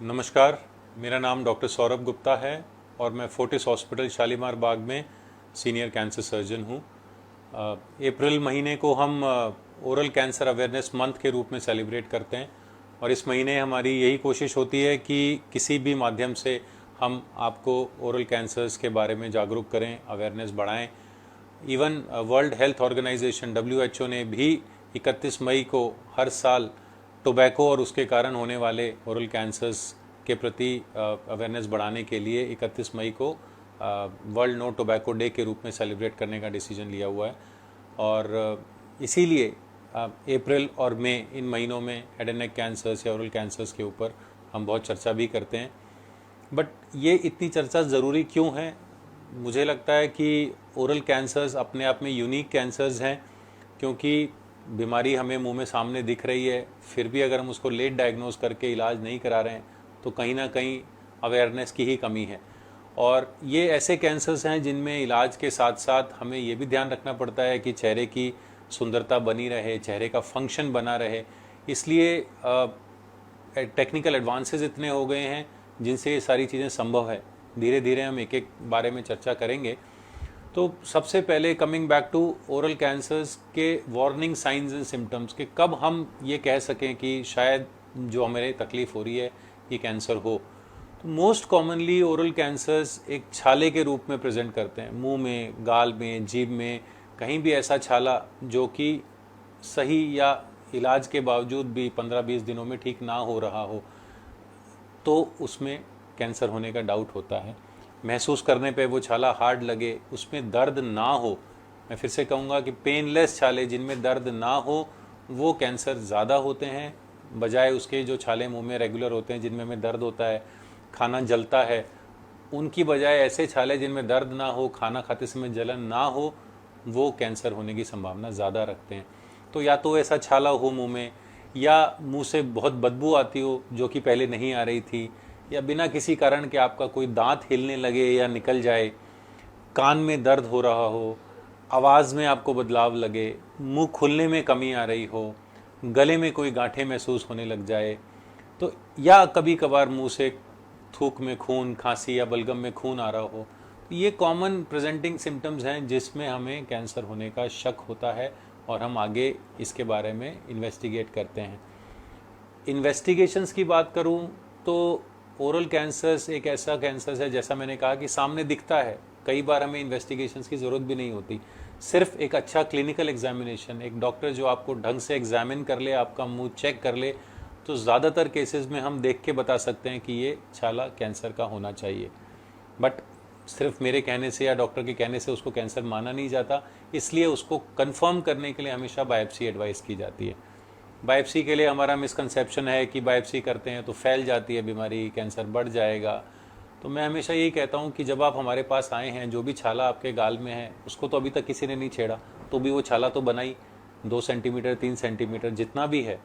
नमस्कार, मेरा नाम डॉक्टर सौरभ गुप्ता है और मैं फोर्टिस हॉस्पिटल शालीमार बाग में सीनियर कैंसर सर्जन हूँ। अप्रैल महीने को हम ओरल कैंसर अवेयरनेस मंथ के रूप में सेलिब्रेट करते हैं और इस महीने हमारी यही कोशिश होती है कि किसी भी माध्यम से हम आपको ओरल कैंसर्स के बारे में जागरूक करें, अवेयरनेस बढ़ाएं। Even world health organization WHO ने भी 31 मई को हर साल टोबैको और उसके कारण होने वाले ओरल कैंसर्स के प्रति अवेयरनेस बढ़ाने के लिए 31 मई को वर्ल्ड नो टोबैको डे के रूप में सेलिब्रेट करने का डिसीजन लिया हुआ है। और इसीलिए अप्रैल और मई इन महीनों में हेड एंड नेक कैंसर्स या ओरल कैंसर्स के ऊपर हम बहुत चर्चा भी करते हैं। बट ये इतनी चर्चा ज़रूरी क्यों है? मुझे लगता है कि ओरल कैंसर्स अपने आप में यूनिक कैंसर्स हैं, क्योंकि बीमारी हमें मुंह में सामने दिख रही है, फिर भी अगर हम उसको लेट डायग्नोज करके इलाज नहीं करा रहे हैं तो कहीं ना कहीं अवेयरनेस की ही कमी है। और ये ऐसे कैंसर्स हैं जिनमें इलाज के साथ साथ हमें ये भी ध्यान रखना पड़ता है कि चेहरे की सुंदरता बनी रहे, चेहरे का फंक्शन बना रहे। इसलिए टेक्निकल एडवांसेस इतने हो गए हैं जिनसे ये सारी चीज़ें संभव है। धीरे धीरे हम एक एक बारे में चर्चा करेंगे। तो सबसे पहले coming back to oral cancers के वार्निंग साइंस एंड सिम्टम्स के कब हम ये कह सकें कि शायद जो हमें तकलीफ़ हो रही है ये कैंसर हो। तो मोस्ट कॉमनली ओरल कैंसर्स एक छाले के रूप में प्रेजेंट करते हैं, मुंह में, गाल में, जीभ में, कहीं भी ऐसा छाला जो कि सही या इलाज के बावजूद भी 15-20 दिनों में ठीक ना हो रहा हो, तो उसमें कैंसर होने का डाउट होता है। महसूस करने पे वो छाला हार्ड लगे, उसमें दर्द ना हो, मैं फिर से कहूँगा कि पेनलेस छाले जिनमें दर्द ना हो वो कैंसर ज़्यादा होते हैं, बजाय उसके जो छाले मुंह में रेगुलर होते हैं जिनमें हमें दर्द होता है, खाना जलता है, उनकी बजाय ऐसे छाले जिनमें दर्द ना हो, खाना खाते समय जलन ना हो, वो कैंसर होने की संभावना ज़्यादा रखते हैं। तो या तो ऐसा छाला हो मुंह में, या मुंह से बहुत बदबू आती हो जो कि पहले नहीं आ रही थी, या बिना किसी कारण के आपका कोई दांत हिलने लगे या निकल जाए, कान में दर्द हो रहा हो, आवाज़ में आपको बदलाव लगे, मुंह खुलने में कमी आ रही हो, गले में कोई गांठें महसूस होने लग जाए, तो या कभी कभार मुंह से थूक में खून, खांसी या बलगम में खून आ रहा हो, ये कॉमन प्रेजेंटिंग सिम्टम्स हैं जिसमें हमें कैंसर होने का शक होता है और हम आगे इसके बारे में इन्वेस्टिगेट करते हैं। इन्वेस्टिगेशंस की बात करूं तो ओरल कैंसर्स एक ऐसा कैंसर है, जैसा मैंने कहा, कि सामने दिखता है। कई बार हमें इन्वेस्टिगेशंस की ज़रूरत भी नहीं होती, सिर्फ एक अच्छा क्लिनिकल एग्जामिनेशन, एक डॉक्टर जो आपको ढंग से एग्जामिन कर ले, आपका मुंह चेक कर ले, तो ज़्यादातर केसेस में हम देख के बता सकते हैं कि ये छाला कैंसर का होना चाहिए। बट सिर्फ मेरे कहने से या डॉक्टर के कहने से उसको कैंसर माना नहीं जाता, इसलिए उसको कंफर्म करने के लिए हमेशा बायोप्सी एडवाइस की जाती है। बायोप्सी के लिए हमारा मिसकंसेप्शन है कि बायोप्सी करते हैं तो फैल जाती है बीमारी, कैंसर बढ़ जाएगा। तो मैं हमेशा यही कहता हूँ कि जब आप हमारे पास आए हैं, जो भी छाला आपके गाल में है उसको तो अभी तक किसी ने नहीं छेड़ा, तो भी वो छाला तो बना ही 2 सेंटीमीटर 3 सेंटीमीटर जितना भी है,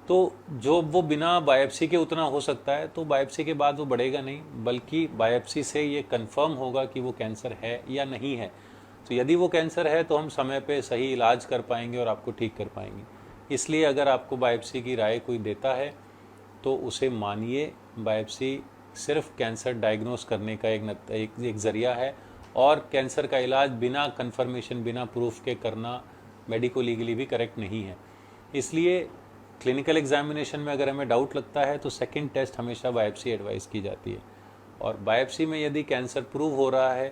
तो जो वो बिना बायोप्सी के उतना हो सकता है, तो बायोप्सी के बाद वो बढ़ेगा नहीं, बल्कि बायोप्सी से ये कंफर्म होगा कि वो कैंसर है या नहीं है। तो यदि वो कैंसर है तो हम समय पे सही इलाज कर पाएंगे और आपको ठीक कर पाएंगे। इसलिए अगर आपको बायोप्सी की राय कोई देता है तो उसे मानिए। बायोप्सी सिर्फ कैंसर डायग्नोस करने का एक ज़रिया है, और कैंसर का इलाज बिना कंफर्मेशन, बिना प्रूफ के करना मेडिको लीगली भी करेक्ट नहीं है। इसलिए क्लिनिकल एग्जामिनेशन में अगर हमें डाउट लगता है तो सेकंड टेस्ट हमेशा बायोप्सी एडवाइस की जाती है। और बायोप्सी में यदि कैंसर प्रूव हो रहा है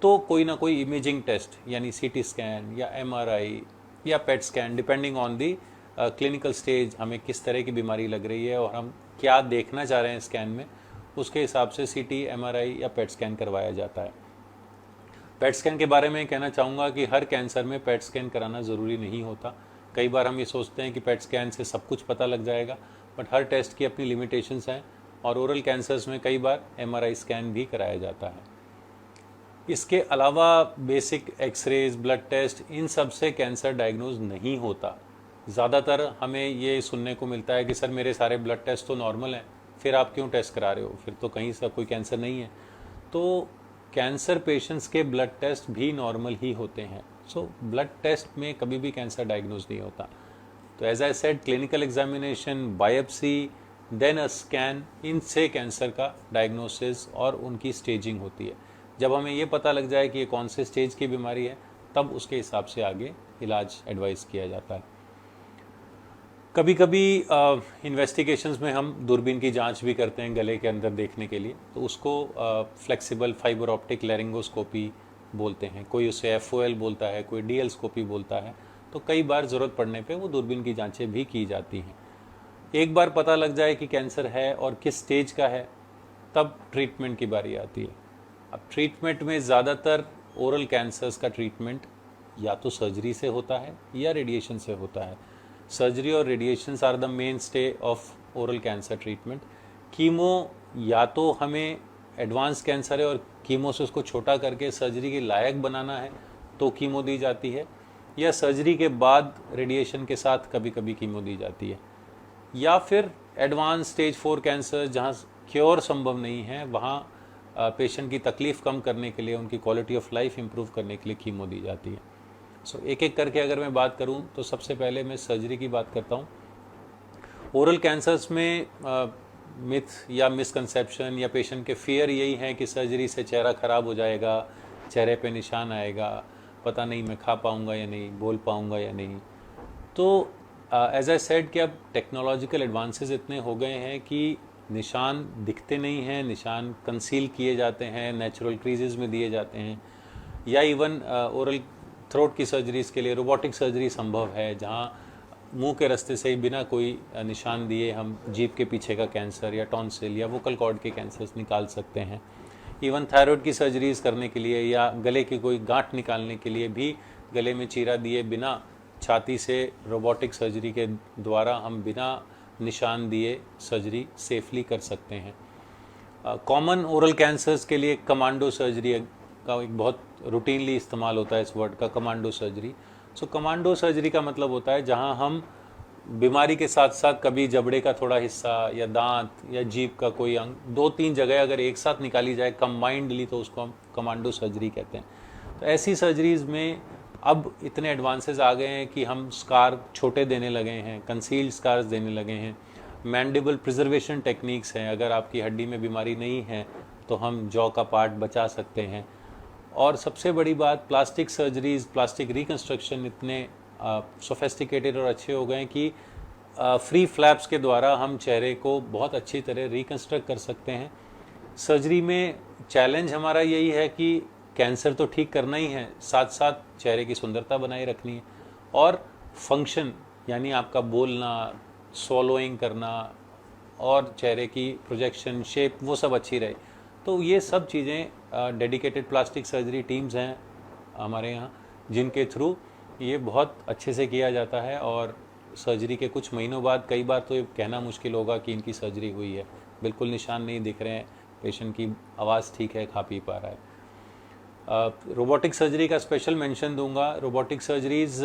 तो कोई ना कोई इमेजिंग टेस्ट, यानी CT स्कैन या MRI या PET scan, depending on the clinical stage, हमें किस तरह की बीमारी लग रही है और हम क्या देखना चाह रहे हैं स्कैन में, उसके हिसाब से CT, MRI या PET स्कैन करवाया जाता है। PET स्कैन के बारे में कहना चाहूँगा कि हर कैंसर में PET स्कैन कराना ज़रूरी नहीं होता। कई बार हम ये सोचते हैं कि PET स्कैन से सब कुछ पता लग जाएगा, बट हर टेस्ट की अपनी लिमिटेशंस हैं, और ओरल कैंसर्स में कई बार MRI स्कैन भी कराया जाता है। इसके अलावा बेसिक एक्सरेज, ब्लड टेस्ट, इन सब से कैंसर डायग्नोज नहीं होता। ज़्यादातर हमें ये सुनने को मिलता है कि सर मेरे सारे ब्लड टेस्ट तो नॉर्मल हैं, फिर आप क्यों टेस्ट करा रहे हो, फिर तो कहीं से कोई कैंसर नहीं है। तो कैंसर पेशेंट्स के ब्लड टेस्ट भी नॉर्मल ही होते हैं। सो ब्लड टेस्ट में कभी भी कैंसर डायग्नोज नहीं होता। तो as I said, clinical examination, biopsy, then a scan, इनसे कैंसर का डायग्नोसिस और उनकी स्टेजिंग होती है। जब हमें ये पता लग जाए कि ये कौन से स्टेज की बीमारी है, तब उसके हिसाब से आगे इलाज एडवाइस किया जाता है। कभी कभी इन्वेस्टिगेशंस में हम दूरबीन की जांच भी करते हैं गले के अंदर देखने के लिए, तो उसको फ्लेक्सिबल फाइबर ऑप्टिक लैरिंगोस्कोपी बोलते हैं। कोई उसे FOL बोलता है, कोई DL-स्कोपी बोलता है। तो कई बार ज़रूरत पड़ने पे वो दूरबीन की जांचें भी की जाती हैं। एक बार पता लग जाए कि कैंसर है और किस स्टेज का है, तब ट्रीटमेंट की बारी आती है। अब ट्रीटमेंट में ज़्यादातर ओरल कैंसर्स का ट्रीटमेंट या तो सर्जरी से होता है या रेडिएशन से होता है। सर्जरी और radiations are the mainstay of oral cancer treatment. Chemo या तो हमें एडवांस कैंसर है और कीमो से उसको छोटा करके सर्जरी के लायक बनाना है तो कीमो दी जाती है, या सर्जरी के बाद रेडिएशन के साथ कभी कभी कीमो दी जाती है, या फिर एडवांस स्टेज 4 कैंसर जहाँ क्योर संभव नहीं है, वहाँ पेशेंट की तकलीफ़ कम करने के लिए, उनकी क्वालिटी ऑफ लाइफ इम्प्रूव करने के लिए कीमो दी जाती है। सो एक एक करके अगर मैं बात करूं तो सबसे पहले मैं सर्जरी की बात करता हूं। ओरल कैंसर्स में मिथ या मिसकंसेप्शन या पेशेंट के फियर यही है कि सर्जरी से चेहरा ख़राब हो जाएगा, चेहरे पे निशान आएगा, पता नहीं मैं खा पाऊंगा या नहीं, बोल पाऊंगा या नहीं। तो एज आई सेड कि अब टेक्नोलॉजिकल एडवांसेस इतने हो गए हैं कि निशान दिखते नहीं हैं, निशान कंसील किए जाते हैं, नेचुरल क्रीजेज में दिए जाते हैं, या इवन ओरल थ्रोट की सर्जरीज के लिए रोबोटिक सर्जरी संभव है, जहाँ मुंह के रास्ते से ही बिना कोई निशान दिए हम जीभ के पीछे का कैंसर या टॉन्सिल या वोकल कॉर्ड के कैंसर्स निकाल सकते हैं। इवन थायराइड की सर्जरीज करने के लिए या गले की कोई गांठ निकालने के लिए भी गले में चीरा दिए बिना छाती से रोबोटिक सर्जरी के द्वारा हम बिना निशान दिए सर्जरी सेफली कर सकते हैं। कॉमन ओरल कैंसर्स के लिए कमांडो सर्जरी का एक बहुत रूटीनली इस्तेमाल होता है इस वर्ड का, कमांडो सर्जरी। सो कमांडो सर्जरी का मतलब होता है जहां हम बीमारी के साथ साथ कभी जबड़े का थोड़ा हिस्सा या दांत या जीभ का कोई अंग, 2-3 जगह अगर एक साथ निकाली जाए कंबाइंडली, तो उसको हम कमांडो सर्जरी कहते हैं। तो ऐसी सर्जरीज में अब इतने एडवांसेस आ गए हैं कि हम स्कार छोटे देने लगे हैं, कंसील्ड स्कार्स देने लगे हैं, मैंडिबल प्रिजर्वेशन टेक्निक्स हैं। अगर आपकी हड्डी में बीमारी नहीं है तो हम जॉ का पार्ट बचा सकते हैं। और सबसे बड़ी बात, प्लास्टिक सर्जरीज, प्लास्टिक रिकन्स्ट्रक्शन इतने सोफेस्टिकेटेड और अच्छे हो गए हैं कि फ्री फ्लैप्स के द्वारा हम चेहरे को बहुत अच्छी तरह रिकन्स्ट्रक्ट कर सकते हैं। सर्जरी में चैलेंज हमारा यही है कि कैंसर तो ठीक करना ही है, साथ साथ चेहरे की सुंदरता बनाए रखनी है और फंक्शन, यानी आपका बोलना, स्वॉलोइंग करना और चेहरे की प्रोजेक्शन, शेप, वो सब अच्छी रहे। तो ये सब चीज़ें डेडिकेटेड प्लास्टिक सर्जरी टीम्स हैं हमारे यहाँ, जिनके थ्रू ये बहुत अच्छे से किया जाता है। और सर्जरी के कुछ महीनों बाद कई बार तो ये कहना मुश्किल होगा कि इनकी सर्जरी हुई है, बिल्कुल निशान नहीं दिख रहे हैं, पेशेंट की आवाज़ ठीक है, खा पी पा रहा है। रोबोटिक सर्जरी का स्पेशल मेंशन दूंगा। रोबोटिक सर्जरीज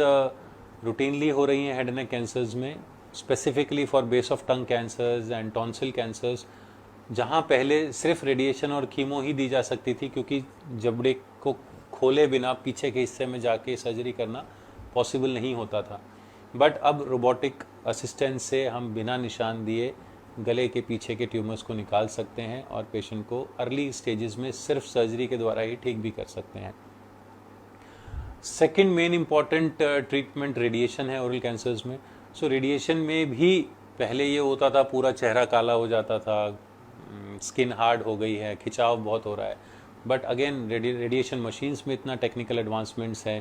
रूटीनली हो रही हैं हेड नेक कैंसर्स में, specifically for base of tongue cancers and tonsil cancers, जहाँ पहले सिर्फ रेडिएशन और कीमो ही दी जा सकती थी क्योंकि जबड़े को खोले बिना पीछे के हिस्से में जाके सर्जरी करना पॉसिबल नहीं होता था। बट अब रोबोटिक असिस्टेंस से हम बिना निशान दिए गले के पीछे के ट्यूमर्स को निकाल सकते हैं और पेशेंट को अर्ली स्टेजेस में सिर्फ सर्जरी के द्वारा ही ठीक भी कर सकते हैं। Second main important treatment radiation है ओरल कैंसर्स में। सो रेडिएशन में भी पहले ये होता था पूरा चेहरा काला हो जाता था, स्किन हार्ड हो गई है, खिंचाव बहुत हो रहा है। बट अगेन रेडिएशन मशीन्स में इतना टेक्निकल एडवांसमेंट्स है,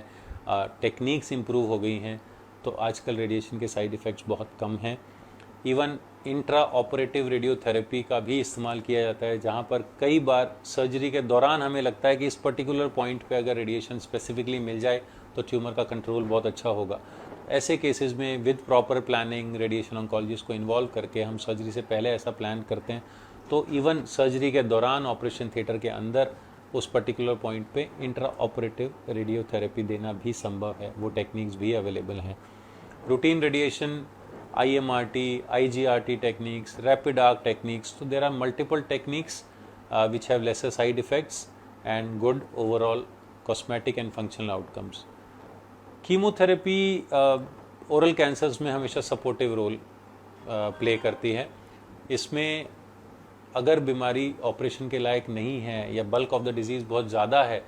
टेक्निक्स इम्प्रूव हो गई हैं, तो आजकल रेडिएशन के साइड इफ़ेक्ट्स बहुत कम हैं। इवन इंट्रा ऑपरेटिव रेडियोथेरेपी का भी इस्तेमाल किया जाता है, जहाँ पर कई बार सर्जरी के दौरान हमें लगता है कि इस पर्टिकुलर पॉइंट पे अगर रेडिएशन स्पेसिफिकली मिल जाए तो ट्यूमर का कंट्रोल बहुत अच्छा होगा। ऐसे केसेस में with proper planning radiation oncologist को इन्वॉल्व करके हम सर्जरी से पहले ऐसा प्लान करते हैं, तो इवन सर्जरी के दौरान ऑपरेशन थिएटर के अंदर उस पर्टिकुलर पॉइंट पे इंट्रा ऑपरेटिव रेडियोथेरेपी देना भी संभव है, वो टेक्निक्स भी अवेलेबल हैं। Routine radiation, IMRT, IGRT techniques, rapid arc techniques. So there are multiple techniques which have lesser side effects and good overall cosmetic and functional outcomes. Chemotherapy oral cancers में हमेशा supportive role play करती है। इसमें अगर बीमारी operation के लायक नहीं है या बल्क ऑफ द डिजीज़ बहुत ज़्यादा है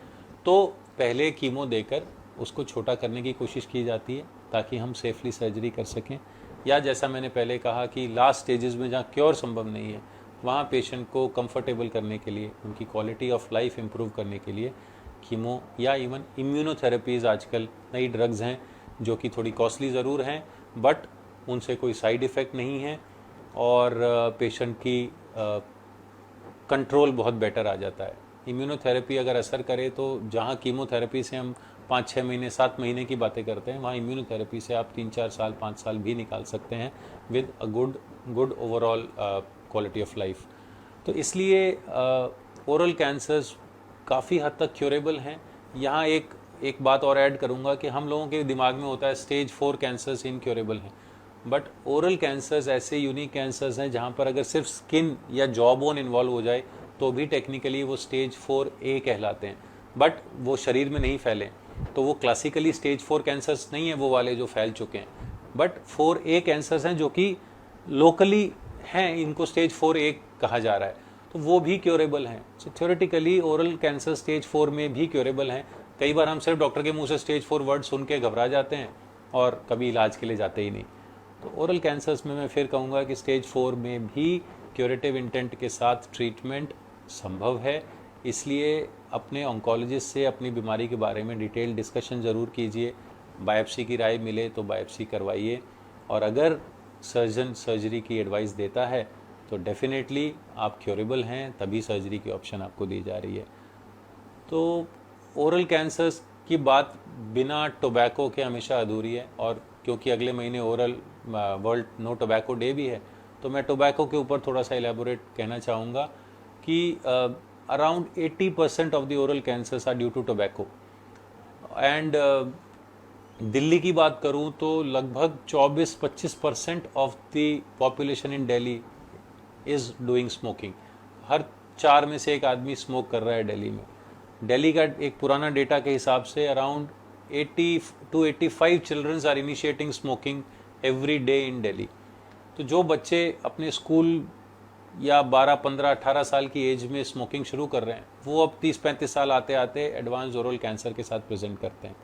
तो पहले कीमो देकर उसको छोटा करने की कोशिश की जाती है ताकि हम सेफली सर्जरी कर सकें, या जैसा मैंने पहले कहा कि लास्ट स्टेजेस में जहाँ क्योर संभव नहीं है वहाँ पेशेंट को कंफर्टेबल करने के लिए, उनकी क्वालिटी ऑफ लाइफ इम्प्रूव करने के लिए कीमो या इवन इम्यूनोथेरेपीज़, आजकल नई ड्रग्स हैं जो कि थोड़ी कॉस्टली ज़रूर हैं बट उनसे कोई साइड इफ़ेक्ट नहीं है और पेशेंट की कंट्रोल बहुत बेटर आ जाता है। इम्यूनोथेरेपी अगर असर करे तो जहाँ कीमोथेरेपी से हम 5-6 महीने 7 महीने की बातें करते हैं, वहाँ इम्यूनोथेरेपी से आप 3-4 साल 5 साल भी निकाल सकते हैं with a good overall quality of life. तो इसलिए ओरल कैंसर्स काफ़ी हद तक क्योरेबल हैं। यहाँ एक बात और ऐड करूँगा कि हम लोगों के दिमाग में होता है स्टेज 4 कैंसर्स इनक्योरेबल हैं, बट ओरल कैंसर्स ऐसे यूनिक कैंसर्स हैं जहाँ पर अगर सिर्फ स्किन या जॉ बोन इन्वॉल्व हो जाए तो भी टेक्निकली वो स्टेज 4A कहलाते हैं, बट वो शरीर में नहीं फैले तो वो क्लासिकली स्टेज 4 कैंसर्स नहीं है, वो वाले जो फैल चुके हैं, बट 4A कैंसर्स हैं जो कि लोकली हैं, इनको स्टेज 4A कहा जा रहा है, तो वो भी क्योरेबल हैं। सो थ्योरेटिकली ओरल कैंसर स्टेज 4 में भी क्योरेबल हैं। कई बार हम सिर्फ डॉक्टर के मुंह से स्टेज 4 वर्ड सुन के घबरा जाते हैं और कभी इलाज के लिए जाते ही नहीं। तो ओरल कैंसर्स में मैं फिर कहूँगा कि स्टेज 4 में भी क्यूरेटिव इंटेंट के साथ ट्रीटमेंट संभव है, इसलिए अपने ऑन्कोलॉजिस्ट से अपनी बीमारी के बारे में डिटेल डिस्कशन ज़रूर कीजिए। बायोप्सी की राय मिले तो बायोप्सी करवाइए, और अगर सर्जन सर्जरी की एडवाइस देता है तो डेफिनेटली आप क्योरेबल हैं, तभी सर्जरी की ऑप्शन आपको दी जा रही है। तो ओरल कैंसर्स की बात बिना टोबैको के हमेशा अधूरी है, और क्योंकि अगले महीने oral world no tobacco day भी है तो मैं टोबैको के ऊपर थोड़ा सा एलेबोरेट कहना चाहूँगा कि around 80% of the oral cancers are due to tobacco. And Delhi की बात करूँ तो लगभग 24-25% of the population in Delhi is doing smoking. हर 4 में से एक आदमी स्मोक कर रहा है दिल्ली में। दिल्ली का एक पुराना डेटा के हिसाब से around 80 to 85 childrens are initiating smoking every day in Delhi. तो जो बच्चे अपने स्कूल या 12, 15, 18 साल की एज में स्मोकिंग शुरू कर रहे हैं वो अब 30-35 साल आते आते एडवांस ओरल कैंसर के साथ प्रेजेंट करते हैं।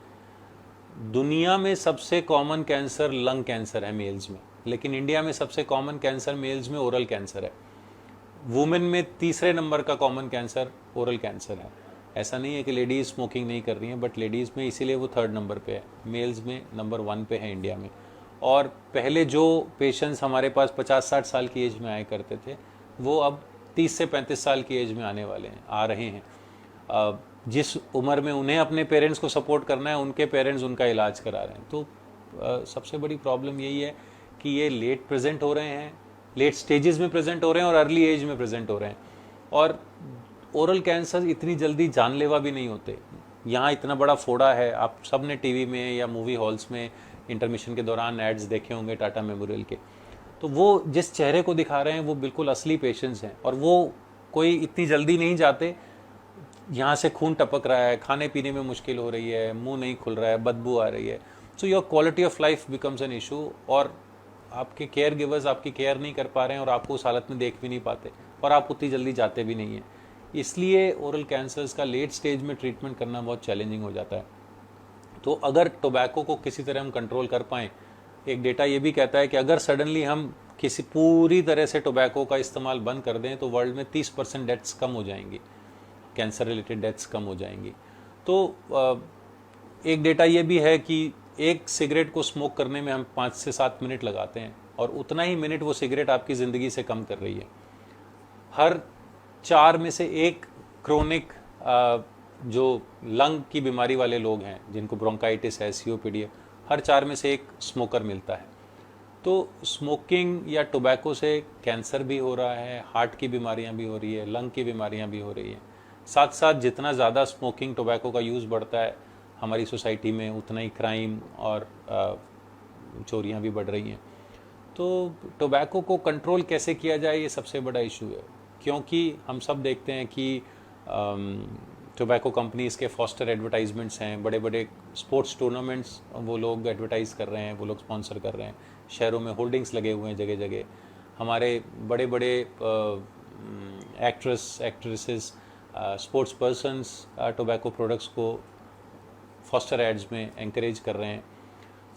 दुनिया में सबसे कॉमन कैंसर लंग कैंसर है मेल्स में, लेकिन इंडिया में सबसे कॉमन कैंसर मेल्स में ओरल कैंसर है। वुमेन में तीसरे नंबर का कॉमन कैंसर ओरल कैंसर है। ऐसा नहीं है कि लेडीज़ स्मोकिंग नहीं कर रही हैं, बट लेडीज़ में इसीलिए वो 3rd नंबर पे है, मेल्स में नंबर 1 पे है इंडिया में। और पहले जो पेशेंट्स हमारे पास 50-60 साल की एज में आया करते थे वो अब 30 से 35 साल की एज में आने वाले हैं, आ रहे हैं। जिस उम्र में उन्हें अपने पेरेंट्स को सपोर्ट करना है उनके पेरेंट्स उनका इलाज करा रहे हैं। तो सबसे बड़ी प्रॉब्लम यही है कि ये लेट प्रेजेंट हो रहे हैं, लेट स्टेजेस में प्रेजेंट हो रहे हैं और अर्ली एज में प्रेजेंट हो रहे हैं। और ओरल कैंसर इतनी जल्दी जानलेवा भी नहीं होते। यहाँ इतना बड़ा फोड़ा है, आप सब ने टीवी में या मूवी हॉल्स में इंटरमिशन के दौरान एड्स देखे होंगे टाटा मेमोरियल के, तो वो जिस चेहरे को दिखा रहे हैं वो बिल्कुल असली पेशेंट्स हैं, और वो कोई इतनी जल्दी नहीं जाते। यहाँ से खून टपक रहा है, खाने पीने में मुश्किल हो रही है, मुंह नहीं खुल रहा है, बदबू आ रही है, so your quality of life becomes an issue, और आपके केयर गिवर्स आपकी केयर नहीं कर पा रहे हैं और आपको उस हालत में देख भी नहीं पाते, और आप उतनी जल्दी जाते भी नहीं हैं। इसलिए ओरल कैंसर्स का लेट स्टेज में ट्रीटमेंट करना बहुत चैलेंजिंग हो जाता है। तो अगर टोबैको को किसी तरह हम कंट्रोल कर पाएँ, एक डेटा ये भी कहता है कि अगर सडनली हम किसी पूरी तरह से टोबैको का इस्तेमाल बंद कर दें तो वर्ल्ड में 30% डेथ्स कम हो जाएंगी, कैंसर रिलेटेड डेथ्स कम हो जाएंगी। तो एक डेटा ये भी है कि एक सिगरेट को स्मोक करने में हम 5 से 7 मिनट लगाते हैं, और उतना ही मिनट वो सिगरेट आपकी ज़िंदगी से कम कर रही है। हर 4 में से 1 क्रोनिक जो लंग की बीमारी वाले लोग हैं जिनको ब्रोंकाइटिस है, COPD है, हर 4 में से 1 स्मोकर मिलता है। तो स्मोकिंग या टोबैको से कैंसर भी हो रहा है, हार्ट की बीमारियां भी हो रही है, लंग की बीमारियां भी हो रही हैं। साथ साथ जितना ज़्यादा स्मोकिंग टोबैको का यूज़ बढ़ता है हमारी सोसाइटी में, उतना ही क्राइम और चोरियां भी बढ़ रही हैं। तो टोबैको को कंट्रोल कैसे किया जाए, ये सबसे बड़ा इशू है, क्योंकि हम सब देखते हैं कि टोबैको कंपनीज़ के फॉस्टर एडवर्टाइजमेंट्स हैं, बड़े बड़े स्पोर्ट्स टूर्नामेंट्स वो लोग एडवर्टाइज़ कर रहे हैं, वो लोग स्पॉन्सर कर रहे हैं, शहरों में होल्डिंग्स लगे हुए हैं जगह जगह, हमारे बड़े बड़े actresses, sports persons tobacco products को फॉस्टर एड्स में एंकरेज कर रहे हैं।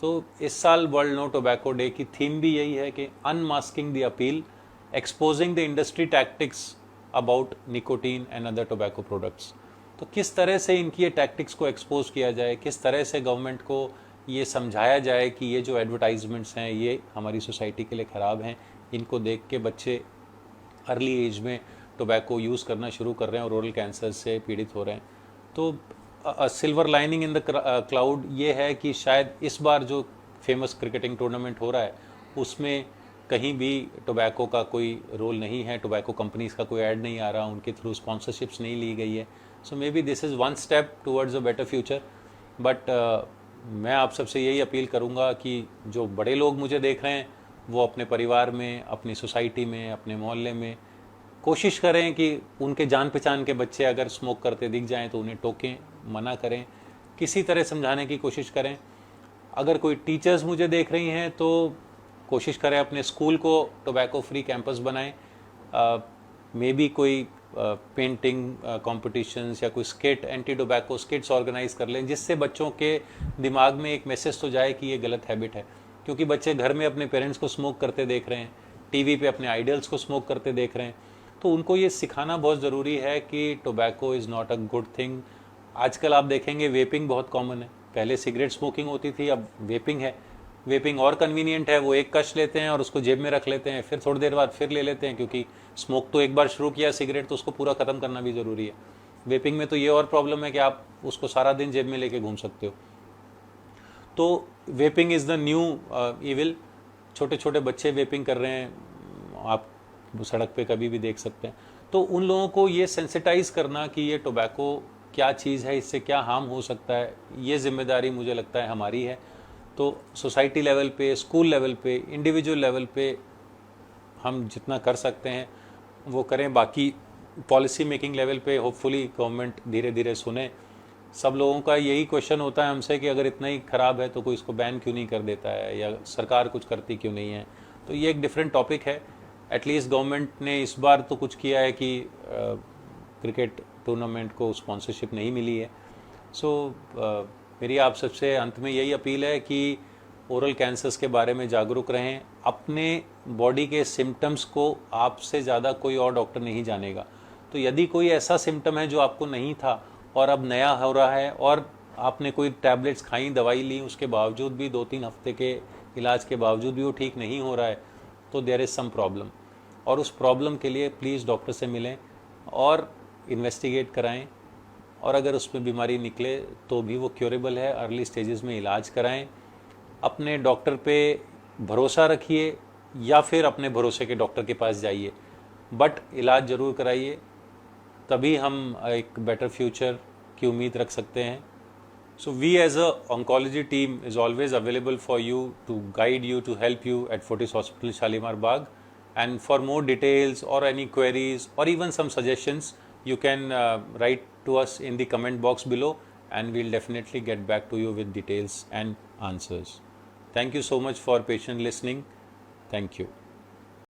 तो इस साल वर्ल्ड नो टोबैको डे की थीम भी यही है कि unmasking the appeal, exposing the industry tactics about nicotine and other tobacco products. तो किस तरह से इनकी ये टैक्टिक्स को एक्सपोज किया जाए, किस तरह से गवर्नमेंट को ये समझाया जाए कि ये जो एडवर्टाइजमेंट्स हैं ये हमारी सोसाइटी के लिए ख़राब हैं, इनको देख के बच्चे अर्ली एज में टोबैको यूज़ करना शुरू कर रहे हैं और ओरल कैंसर से पीड़ित हो रहे हैं। तो silver lining in the cloud ये है कि शायद इस बार जो फेमस क्रिकेटिंग टूर्नामेंट हो रहा है उसमें कहीं भी टोबैको का कोई रोल नहीं है, टोबैको कंपनीज़ का कोई ऐड नहीं आ रहा, उनके थ्रू स्पॉन्सरशिप्स नहीं ली गई है। So maybe this is one step towards a better future. But मैं आप सबसे यही अपील करूँगा कि जो बड़े लोग मुझे देख रहे हैं वो अपने परिवार में, अपनी सोसाइटी में, अपने मोहल्ले में कोशिश करें कि उनके जान पहचान के बच्चे अगर स्मोक करते दिख जाएं तो उन्हें टोकें, मना करें, किसी तरह समझाने की कोशिश करें। अगर कोई टीचर्स मुझे देख रही हैं तो कोशिश करें अपने स्कूल को टोबैको फ्री कैंपस बनाएं। मे बी कोई पेंटिंग कॉम्पिटिशन्स या कोई skit, anti tobacco skits organise कर लें, जिससे बच्चों के दिमाग में एक मैसेज तो जाए कि ये गलत हैबिट है। क्योंकि बच्चे घर में अपने पेरेंट्स को स्मोक करते देख रहे हैं, टीवी पे अपने आइडल्स को स्मोक करते देख रहे हैं, तो उनको ये सिखाना बहुत ज़रूरी है कि tobacco is not a good thing. आजकल आप देखेंगे वेपिंग बहुत कॉमन है, पहले सिगरेट स्मोकिंग होती थी, अब वेपिंग है। वेपिंग और कन्वीनियंट है, वो एक कश लेते हैं और उसको जेब में रख लेते हैं, फिर थोड़ी देर बाद फिर ले लेते हैं, क्योंकि स्मोक तो एक बार शुरू किया सिगरेट तो उसको पूरा ख़त्म करना भी ज़रूरी है। वेपिंग में तो ये और प्रॉब्लम है कि आप उसको सारा दिन जेब में लेके घूम सकते हो। तो vaping is the new evil. छोटे छोटे बच्चे वेपिंग कर रहे हैं, आप सड़क पे कभी भी देख सकते हैं। तो उन लोगों को ये सेंसिटाइज करना कि ये टोबैको क्या चीज़ है, इससे क्या हार्म हो सकता है, ये जिम्मेदारी मुझे लगता है हमारी है। तो सोसाइटी लेवल पे, स्कूल लेवल पे, इंडिविजुअल लेवल पे हम जितना कर सकते हैं वो करें। बाकी पॉलिसी मेकिंग लेवल पे होपफुली गवर्नमेंट धीरे धीरे सुने। सब लोगों का यही क्वेश्चन होता है हमसे कि अगर इतना ही ख़राब है तो कोई इसको बैन क्यों नहीं कर देता है, या सरकार कुछ करती क्यों नहीं है। तो ये एक डिफरेंट टॉपिक है। एटलीस्ट गवर्नमेंट ने इस बार तो कुछ किया है कि क्रिकेट टूर्नामेंट को स्पॉन्सरशिप नहीं मिली है। सो मेरी आप सबसे अंत में यही अपील है कि ओरल कैंसर्स के बारे में जागरूक रहें। अपने बॉडी के सिम्टम्स को आपसे ज़्यादा कोई और डॉक्टर नहीं जानेगा। तो यदि कोई ऐसा सिम्टम है जो आपको नहीं था और अब नया हो रहा है और आपने कोई टैबलेट्स खाई, दवाई ली, उसके बावजूद भी 2-3 हफ्ते के इलाज के बावजूद भी वो ठीक नहीं हो रहा है, तो देयर इज़ सम प्रॉब्लम। और उस प्रॉब्लम के लिए प्लीज़ डॉक्टर से मिलें और इन्वेस्टिगेट कराएं, और अगर उसमें बीमारी निकले तो भी वो क्योरेबल है, अर्ली स्टेजेस में इलाज कराएं। अपने डॉक्टर पे भरोसा रखिए या फिर अपने भरोसे के डॉक्टर के पास जाइए, बट इलाज ज़रूर कराइए, तभी हम एक बेटर फ्यूचर की उम्मीद रख सकते हैं। So we as a oncology team is always available for you to guide you, to help you at Fortis Hospital Shalimar Bagh. And for more details or any queries or even some suggestions, you can write to us in the comment box below, and we'll definitely get back to you with details and answers. Thank you so much for patient listening. Thank you.